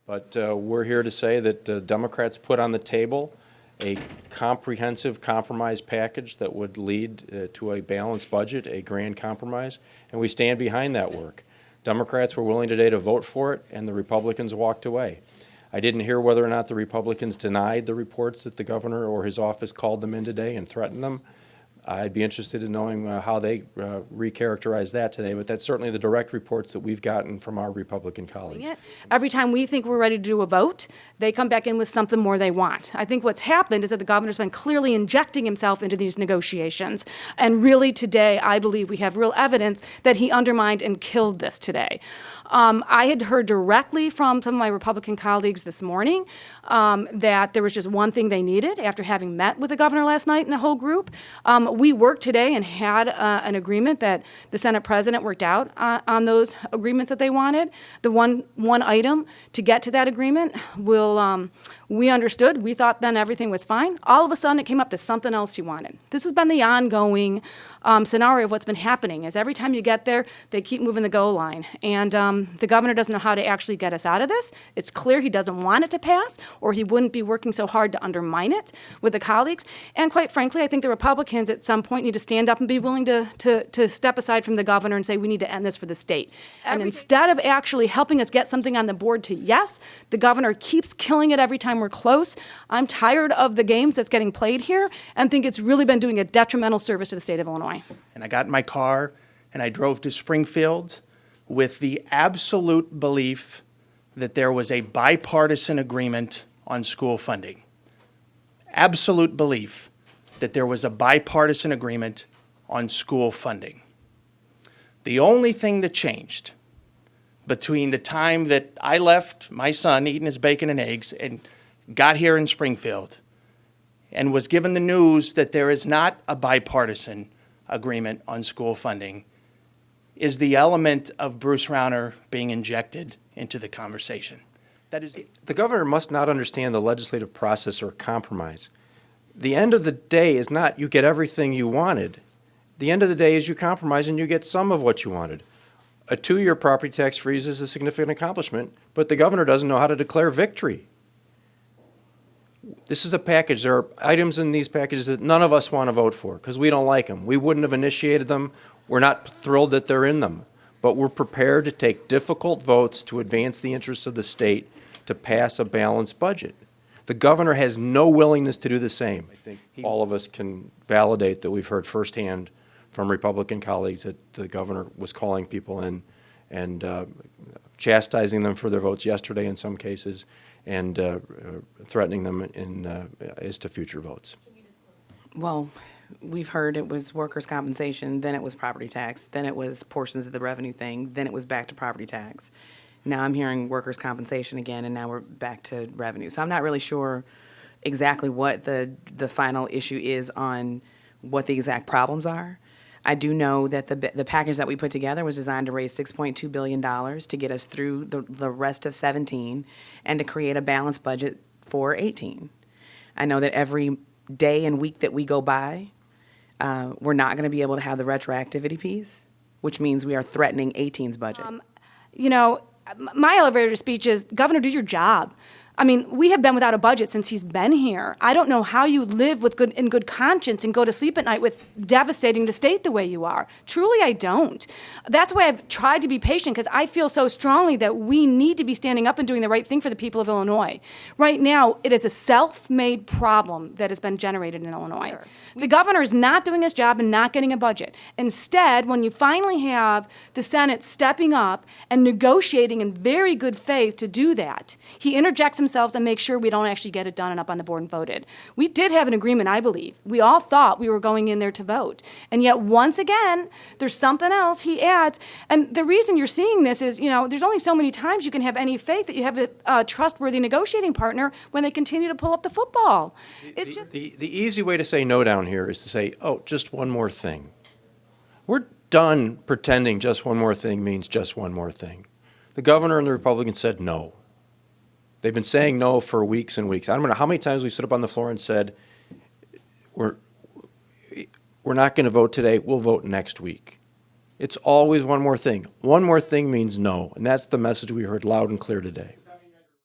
But we're here to say that Democrats put on the table a comprehensive compromise package that would lead to a balanced budget, a grand compromise, and we stand behind that work. Democrats were willing today to vote for it, and the Republicans walked away. I didn't hear whether or not the Republicans denied the reports that the governor or his office called them in today and threatened them. I'd be interested in knowing how they recharacterize that today, but that's certainly the direct reports that we've gotten from our Republican colleagues. Every time we think we're ready to do a vote, they come back in with something more they want. I think what's happened is that the governor's been clearly injecting himself into these negotiations, and really today I believe we have real evidence that he undermined and killed this today. I had heard directly from some of my Republican colleagues this morning that there was just one thing they needed after having met with the governor last night and the whole group. We worked today and had an agreement that the Senate president worked out on those agreements that they wanted. The one item to get to that agreement we understood. We thought then everything was fine. All of a sudden it came up to something else he wanted. This has been the ongoing scenario of what's been happening is every time you get there, they keep moving the goal line. And the governor doesn't know how to actually get us out of this. It's clear he doesn't want it to pass, or he wouldn't be working so hard to undermine it with the colleagues. And quite frankly, I think the Republicans at some point need to stand up and be willing to step aside from the governor and say we need to end this for the state. And instead of actually helping us get something on the board to yes, the governor keeps killing it every time we're close. I'm tired of the games that's getting played here and think it's really been doing a detrimental service to the state of Illinois. And I got in my car and I drove to Springfield with the absolute belief that there was a bipartisan agreement on school funding. Absolute belief that there was a bipartisan agreement on school funding. The only thing that changed between the time that I left my son eating his bacon and eggs and got here in Springfield and was given the news that there is not a bipartisan agreement on school funding is the element of Bruce Rauner being injected into the conversation. That is, the governor must not understand the legislative process or compromise. The end of the day is not you get everything you wanted. The end of the day is you compromise and you get some of what you wanted. A 2-year property tax freeze is a significant accomplishment, but the governor doesn't know how to declare victory. This is a package. There are items in these packages that none of us want to vote for because we don't like them. We wouldn't have initiated them. We're not thrilled that they're in them. But we're prepared to take difficult votes to advance the interests of the state to pass a balanced budget. The governor has no willingness to do the same. I think all of us can validate that we've heard firsthand from Republican colleagues that the governor was calling people in and chastising them for their votes yesterday in some cases and threatening them as to future votes. Well, we've heard it was workers' compensation, then it was property tax, then it was portions of the revenue thing, then it was back to property tax. Now I'm hearing workers' compensation again, and now we're back to revenue. So I'm not really sure exactly what the final issue is on what the exact problems are. I do know that the package that we put together was designed to raise $6.2 billion to get us through the rest of 17 and to create a balanced budget for 18. I know that every day and week that we go by, we're not going to be able to have the retroactivity piece, which means we are threatening 18's budget. You know, my elevator speech is, Governor, do your job. I mean, we have been without a budget since he's been here. I don't know how you live in good conscience and go to sleep at night with devastating the state the way you are. Truly, I don't. That's why I've tried to be patient, because I feel so strongly that we need to be standing up and doing the right thing for the people of Illinois. Right now, it is a self-made problem that has been generated in Illinois. Sure. The governor is not doing his job and not getting a budget. Instead, when you finally have the Senate stepping up and negotiating in very good faith to do that, he interjects himself and make sure we don't actually get it done and up on the board and voted. We did have an agreement, I believe. We all thought we were going in there to vote. And yet, once again, there's something else he adds. And the reason you're seeing this is, you know, there's only so many times you can have any faith that you have a trustworthy negotiating partner when they continue to pull up the football. It's just the easy way to say no down here is to say, oh, just one more thing. We're done pretending just one more thing means just one more thing. The governor and the Republicans said no. They've been saying no for weeks and weeks. I don't know how many times we stood up on the floor and said, we're not going to vote today, we'll vote next week. It's always one more thing. One more thing means no, and that's the message we heard loud and clear today.